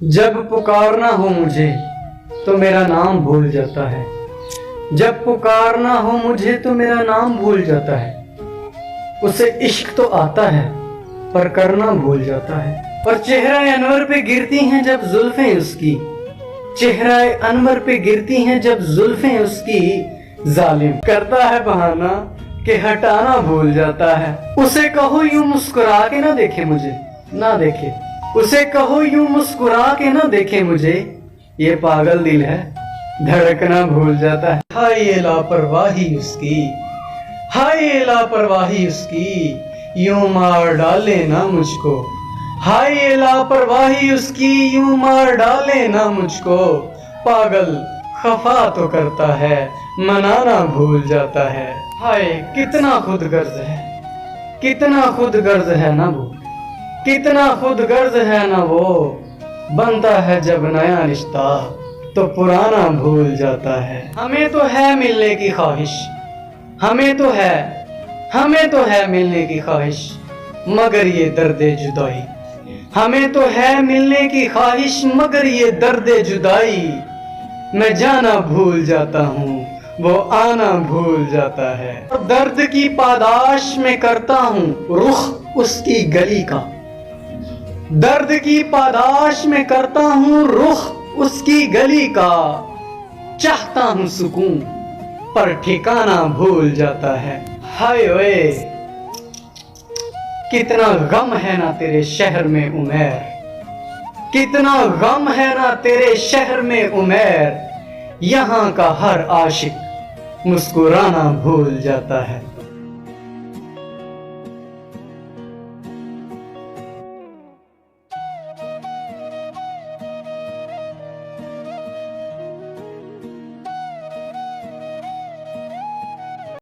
जब पुकारना हो मुझे तो मेरा नाम भूल जाता है। जब पुकारना हो मुझे तो मेरा नाम भूल जाता है। उसे इश्क तो आता है पर करना भूल जाता है। और चेहरा अनवर पे गिरती हैं जब जुल्फें उसकी, चेहरा अनवर पे गिरती हैं जब जुल्फें उसकी, जालिम करता है बहाना कि हटाना भूल जाता है। उसे कहो यूं मुस्कुरा के ना देखे मुझे, ना देखे। उसे कहो यूं मुस्कुरा के ना देखे मुझे, ये पागल दिल है धड़कना भूल जाता है। हाय ये लापरवाही उसकी, हाय ये लापरवाही उसकी, यूं मार डाले ना मुझको। हाय ये लापरवाही उसकी, यूं मार डाले ना मुझको। पागल खफा तो करता है, मनाना भूल जाता है। हाय कितना खुदगर्ज है, कितना खुदगर्ज है ना वो, कितना खुदगर्ज है ना वो। बनता है जब नया रिश्ता तो पुराना भूल जाता है। हमें तो है मिलने की ख्वाहिश, हमें तो है मिलने की ख्वाहिश, मगर ये दर्दे जुदाई। हमें तो है मिलने की ख्वाहिश मगर ये दर्दे जुदाई। मैं जाना भूल जाता हूँ वो आना भूल जाता है। और दर्द की पादाश में करता हूँ रुख उसकी गली का, दर्द की पादाश में करता हूँ रुख उसकी गली का। चाहता हूँ सुकून पर ठिकाना भूल जाता है। हाय ओए कितना गम है ना तेरे शहर में उमैर, कितना गम है ना तेरे शहर में उमैर। यहाँ का हर आशिक मुस्कुराना भूल जाता है।